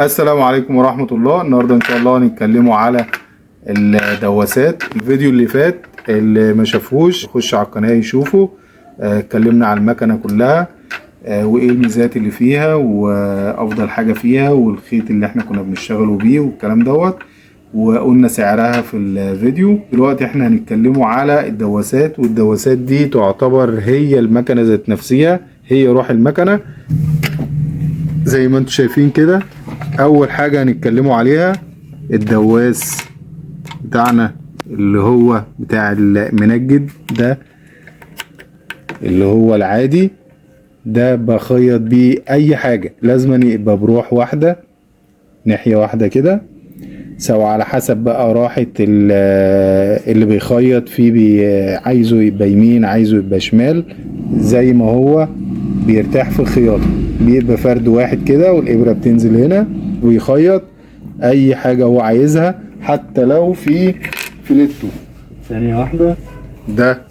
السلام عليكم ورحمة الله. النهاردة ان شاء الله هنتكلموا على الدواسات. الفيديو اللي فات اللي ما شافوش يخش على القناة يشوفه. اتكلمنا على المكنة كلها وايه الميزات اللي فيها وافضل حاجة فيها والخيط اللي احنا كنا بنشتغله بيه والكلام دوت، وقلنا سعرها في الفيديو. دلوقتي احنا هنتكلموا على الدواسات، والدواسات دي تعتبر هي المكنة ذات نفسها، هي روح المكنة زي ما انتم شايفين كده. اول حاجة هنتكلموا عليها الدواس بتاعنا اللي هو بتاع المنجد ده، اللي هو العادي ده بخيط بيه اي حاجة. لازم يبقى بروح واحدة، ناحية واحدة كده، سواء على حسب بقى راحة اللي بيخيط فيه، عايزه يبقى يمين عايزه يبقى شمال، زي ما هو بيرتاح في الخياطة. بيبقى فرد واحد كده والإبرة بتنزل هنا ويخيط أي حاجة هو عايزها، حتى لو في فيليتو. ثانية واحدة، ده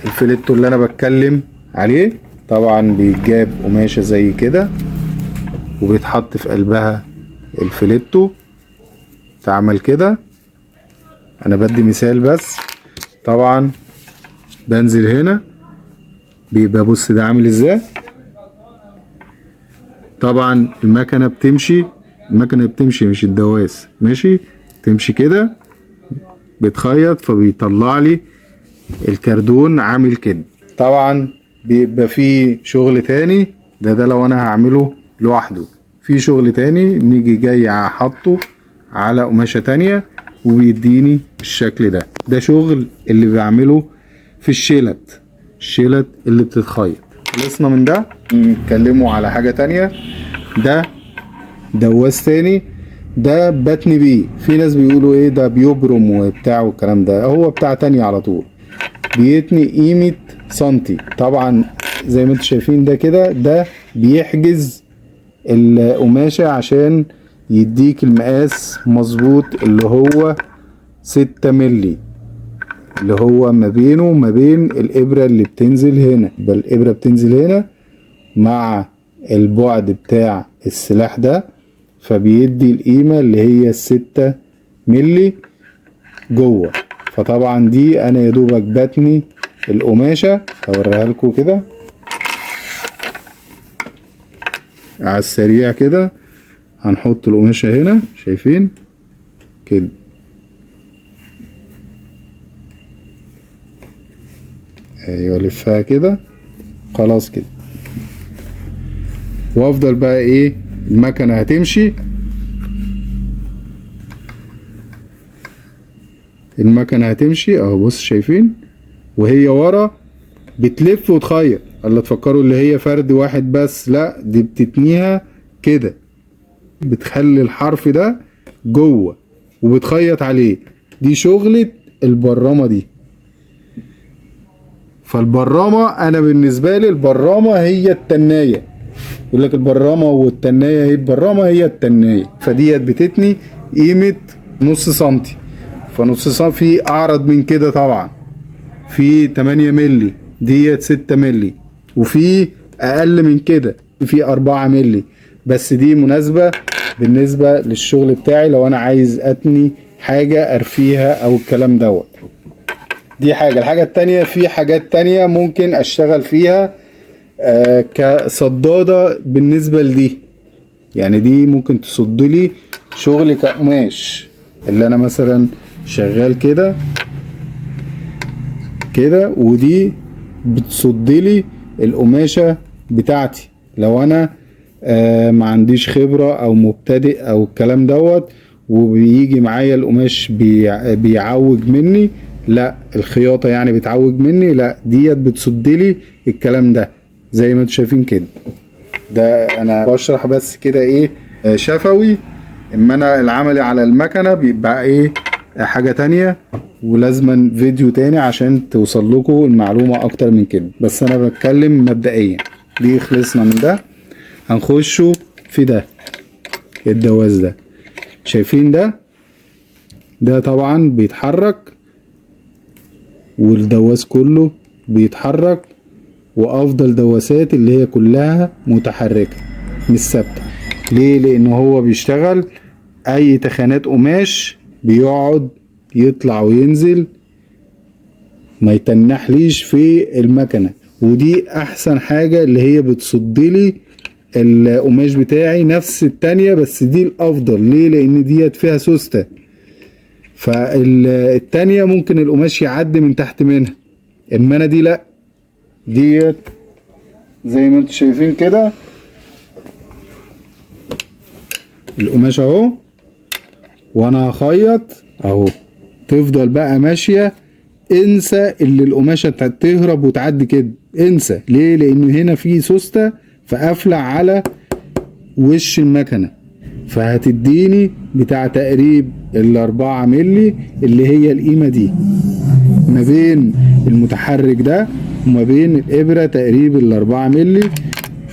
الفيليتو اللي أنا بتكلم عليه. طبعا بيتجاب قماشة زي كده وبيتحط في قلبها الفيليتو، تعمل كده. أنا بدي مثال بس. طبعا بنزل هنا بيبقى بص ده عامل ازاي. طبعا المكنة بتمشي مش الدواس ماشي، تمشي كده بتخيط فبيطلع لي الكردون عامل كده. طبعا بيبقى فيه شغل تاني، ده لو انا هعمله لوحده. في شغل تاني نيجي جاي حاطه على قماشة تانية وبيديني الشكل ده. ده شغل اللي بعمله في الشيلت اللي بتتخيط. خلصنا من ده، نتكلموا على حاجة تانية. ده دواس تاني، ده بتني بيه. في ناس بيقولوا ايه ده بيبرم وبتاع والكلام ده، هو بتاع تاني على طول، بيتني قيمة سنتي. طبعا زي ما انتم شايفين ده كده، ده بيحجز القماشة عشان يديك المقاس مظبوط، اللي هو 6 ملي، اللي هو ما بينه وما بين الإبرة اللي بتنزل هنا. يبقى الإبرة بتنزل هنا مع البعد بتاع السلاح ده، فبيدي القيمة اللي هي 6 ملي جوه. فطبعا دي أنا يدوبك بتني القماشة. هوريها لكم كده على السريع كده. هنحط القماشة هنا، شايفين كده، ايوه لفها كده خلاص كده. وافضل بقى ايه، المكنه هتمشي، اهو بص شايفين، وهي ورا بتلف وتخيط. الله تفكروا اللي هي فرد واحد بس، لا دي بتتنيها كده، بتخلي الحرف ده جوه وبتخيط عليه. دي شغلة البرامة دي. فالبرامة انا بالنسبة لي البرامة هي التناية. يقول لك البرامة والتناية، هي البرامة هي التناية. فديت بتتني قيمة نص سنتي، فنص سنتي في اعرض من كده طبعا، في 8 ملي، ديت 6 ملي، وفي اقل من كده في 4 ملي. بس دي مناسبة بالنسبة للشغل بتاعي لو انا عايز اتني حاجة ارفيها او الكلام دوت. دي حاجة. الحاجة التانية، في حاجات تانية ممكن اشتغل فيها كصدادة بالنسبة لدي. يعني دي ممكن تصد لي شغل كقماش، اللي انا مثلا شغال كده كده، ودي بتصد لي القماشة بتاعتي لو انا ما عنديش خبرة او مبتدئ او الكلام دوت، وبيجي معايا القماش بيعوج مني، لا الخياطة يعني بتعوج مني، لا ديت بتصد لي الكلام ده زي ما انتم شايفين كده. ده انا بشرح بس كده ايه شفوي، اما انا العملي على المكنة بيبقى ايه حاجة تانية، ولازما فيديو تاني عشان توصل لكم المعلومة اكتر من كده. بس انا بتكلم مبدئيا. دي خلصنا من ده، هنخشوا في ده الدواس ده. شايفين ده طبعا بيتحرك، والدواس كله بيتحرك، وافضل دواسات اللي هي كلها متحركة مش ثابتة. ليه؟ لان هو بيشتغل اي تخانات قماش بيقعد يطلع وينزل ما يتنحليش في المكنة. ودي احسن حاجة اللي هي بتصدلي القماش بتاعي نفس التانية، بس دي الافضل. ليه؟ لان ديت فيها سوستة، فالتانية ممكن القماش يعدي من تحت منها، اما انا دي لا، ديت زي ما انتم شايفين كده القماش اهو، وانا هخيط اهو تفضل بقى ماشية. انسى اللي القماشة تهرب وتعدي كده، انسى. ليه؟ لان هنا في سوستة فقافلة على وش المكنة، فهتديني بتاع تقريب ال4 ملي اللي هي القيمة دي ما بين المتحرك ده وما بين الابرة تقريب ال4 ملي،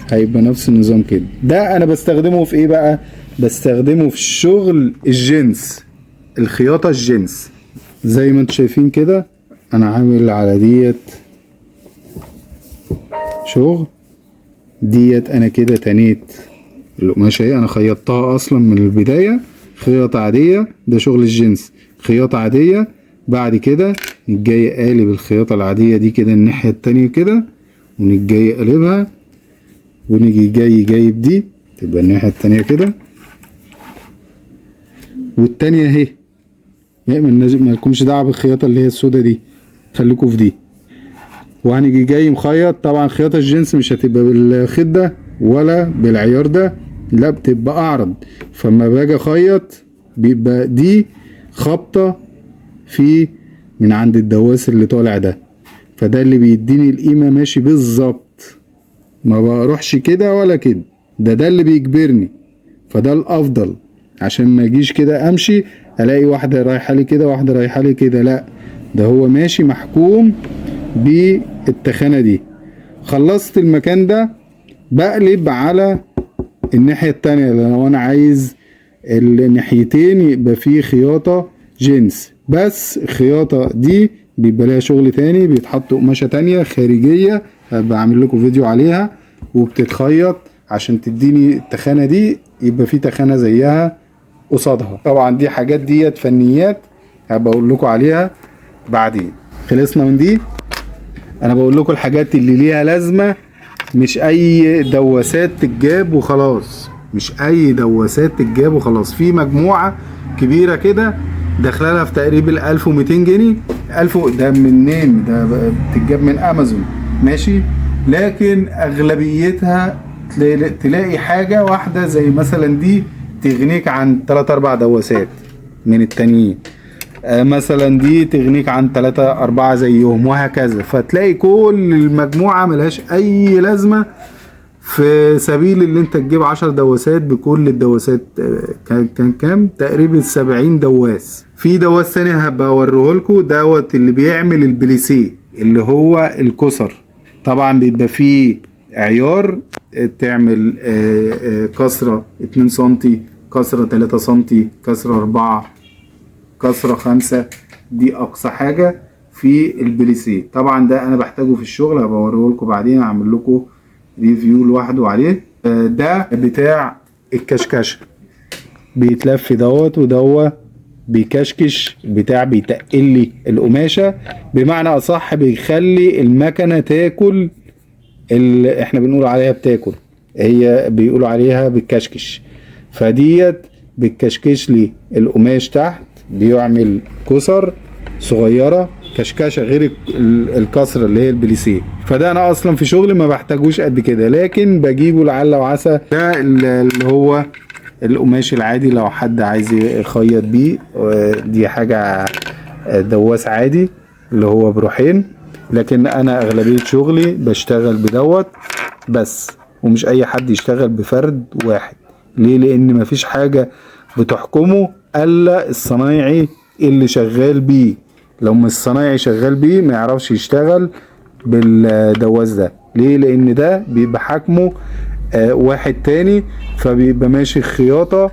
هيبقى نفس النظام كده. ده انا بستخدمه في ايه بقى؟ بستخدمه في الشغل الجنس، الخياطة الجنس. زي ما انتم شايفين كده انا عامل على ديت شغل، ديت انا كده تنيت القماشة اهي، انا خيطتها اصلا من البداية خياطة عادية. ده شغل الجنس، خياطة عادية. بعد كده نجي قالب الخياطة العادية دي كده الناحية التانية كده، ونجي قلبها، ونيجي جايب دي تبقى الناحية التانية كده، والتانية اهي. ما لكمش دعوة بالخياطة اللي هي السودة دي، خليكوا في دي. وهنيجي جاي مخيط. طبعا خياطة الجنس مش هتبقى بالخيط ده ولا بالعيار ده، لا بتبقى اعرض. فما باجي اخيط بيبقى دي خبطة في من عند الدواس اللي طالع ده، فده اللي بيديني القيمة ماشي بالظبط، ما بروحش كده ولا كده. ده اللي بيجبرني، فده الافضل. عشان ما اجيش كده امشي الاقي واحدة رايحة لي كده واحدة رايحة لي كده، لا ده هو ماشي محكوم بالتخانة دي. خلصت المكان ده بقلب على الناحية التانية لو انا عايز الناحيتين يبقى فيه خياطة جنس. بس الخياطة دي بيبقى لها شغل تاني، بيتحط قماشة تانية خارجية بعمل لكم فيديو عليها، وبتتخيط عشان تديني التخانة دي يبقى في تخانة زيها قصادها. طبعا دي حاجات ديت فنيات هبقى اقول لكم عليها بعدين. خلصنا من دي. انا بقول لكم الحاجات اللي ليها لازمة، مش اي دواسات تتجاب وخلاص، مش اي دواسات تتجاب وخلاص. في مجموعة كبيرة كده داخلها في تقريبا 1200 جنيه. 1000 ده منين؟ ده بتتجاب من امازون ماشي، لكن اغلبيتها تلاقي حاجة واحدة زي مثلا دي تغنيك عن 3-4 دواسات من التانيين. مثلا دي تغنيك عن 3-4 زيهم وهكذا. فتلاقي كل المجموعة ملهاش اي لازمة في سبيل اللي انت تجيب 10 دواسات بكل الدواسات. كان كام تقريبا 70 دواس. في دواس ثاني هبقى اوريهولكوا دوت اللي بيعمل البليسيه اللي هو الكسر. طبعا بيبقى فيه عيار تعمل كسرة 2 سنتي، كسرة 3 سنتي، كسرة 4، كسرة 5. دي اقصى حاجة في البليسيه. طبعا ده انا بحتاجه في الشغل، هبقى اوريهولكوا بعدين، اعمل لكم ريفيو لوحده عليه. ده بتاع الكشكشة، بيتلف دوت ودوت بيكشكش بتاع، بيتقلي القماشة بمعنى اصح، بيخلي المكنة تاكل اللي احنا بنقول عليها بتاكل، هي بيقولوا عليها بتكشكش. فديت بتكشكش لي القماش تحت، بيعمل كسر صغيرة كشكشه غير الكسر اللي هي البليسيه. فده انا اصلا في شغلي ما بحتاجوش قد كده، لكن بجيبه لعل وعسى. ده اللي هو القماش العادي لو حد عايز يخيط بيه، دي حاجة دواس عادي اللي هو بروحين. لكن انا اغلبية شغلي بشتغل بدوت بس، ومش اي حد يشتغل بفرد واحد. ليه؟ لان مفيش حاجة بتحكمه الا الصنايعي اللي شغال بيه. لو مش الصنايعي شغال بيه ما يعرفش يشتغل بالدواس ده. ليه؟ لان ده بيبقى حاكمه واحد تاني، فبيبقى ماشي الخياطة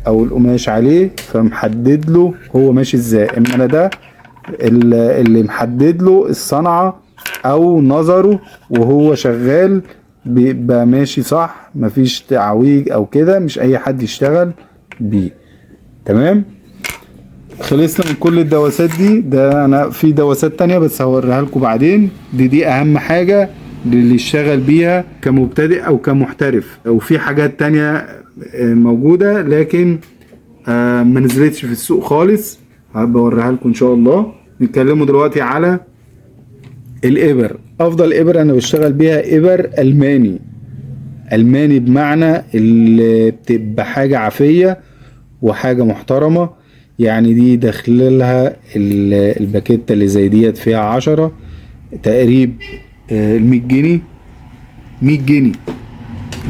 او القماش عليه، فمحدد له هو ماشي ازاي. اما انا ده اللي محدد له الصنعة او نظره وهو شغال بيبقى ماشي صح، مفيش تعويج او كده، مش اي حد يشتغل بيه. تمام. خلصنا من كل الدواسات دي. ده انا في دواسات تانية بس هوريها لكم بعدين. دي اهم حاجة اللي يشتغل بيها كمبتدئ او كمحترف. وفي حاجات تانية موجودة لكن ما نزلتش في السوق خالص، هبوريها لكم ان شاء الله. نتكلموا دلوقتي على الابر. افضل ابر انا بشتغل بيها ابر الماني. الماني بمعنى اللي بتبقى حاجة عافية وحاجة محترمة. يعني دي داخلها الباكيتة اللي زي ديت فيها 10 تقريب 100 جنيه. 100 جنيه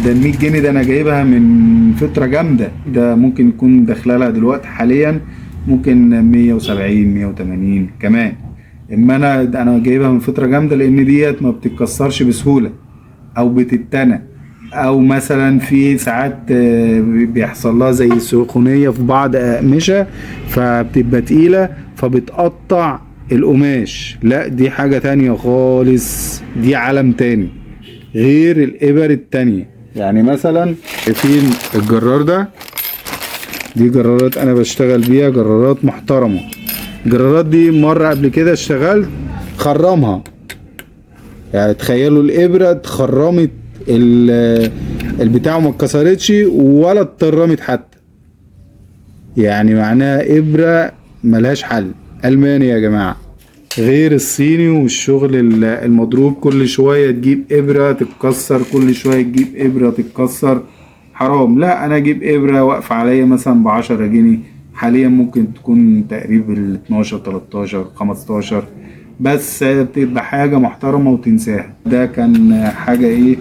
ده ال 100 جنيه ده انا جايبها من فترة جامدة. ده ممكن يكون داخلها دلوقتي حاليا ممكن 170 180 كمان. اما انا جايبها من فترة جامدة لان ديت ما بتتكسرش بسهولة او بتتنى، او مثلا في ساعات بيحصل لها زي سخونية في بعض اقمشة فبتبقى تقيلة فبتقطع القماش. لا دي حاجة تانية خالص، دي عالم تاني غير الابر التانية. يعني مثلا في الجرار ده، دي جرارات انا بشتغل بيها، جرارات محترمة. الجرارات دي مرة قبل كده اشتغلت خرمها. يعني تخيلوا الابرة اتخرمت، البتاع ما اتكسرتش ولا اترمت حتى. يعني معناها ابرة ملهاش حل. الماني يا جماعة غير الصيني والشغل المضروب. كل شوية تجيب ابرة تتكسر، كل شوية تجيب ابرة تتكسر، حرام. لا انا اجيب ابرة واقفة عليا مثلا ب10 جنيه، حاليا ممكن تكون تقريبا 12 13 15، بس بتبقى حاجة محترمة وتنساها. ده كان حاجة ايه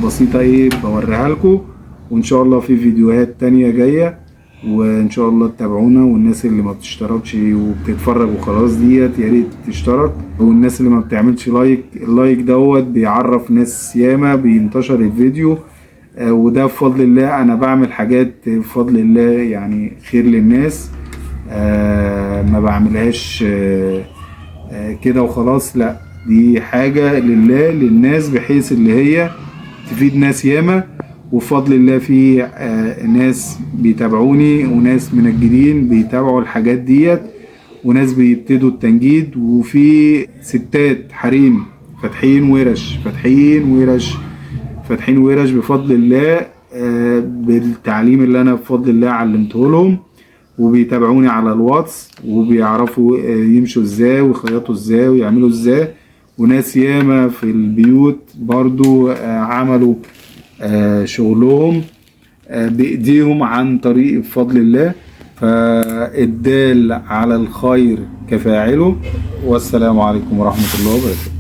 بسيطة ايه بوريها لكم. وان شاء الله في فيديوهات تانية جاية، وان شاء الله تتابعونا. والناس اللي ما بتشتركش وبتتفرج وخلاص ديت يا ريت تشترك. والناس اللي ما بتعملش لايك، اللايك دوت بيعرف ناس ياما، بينتشر الفيديو. وده بفضل الله. انا بعمل حاجات بفضل الله يعني خير للناس، ما بعملهاش كده وخلاص. لا دي حاجة لله للناس بحيث اللي هي تفيد ناس ياما. وفضل الله في ناس بيتابعوني وناس منجدين بيتابعوا الحاجات ديت، وناس بيبتدوا التنجيد، وفي ستات حريم فاتحين ورش فاتحين ورش بفضل الله بالتعليم اللي انا بفضل الله علمته لهم. وبيتابعوني على الواتس وبيعرفوا يمشوا ازاي ويخيطوا ازاي ويعملوا ازاي. وناس ياما في البيوت برضو عملوا شغلهم بايديهم عن طريق بفضل الله. فالدال على الخير كفاعله. والسلام عليكم ورحمة الله وبركاته.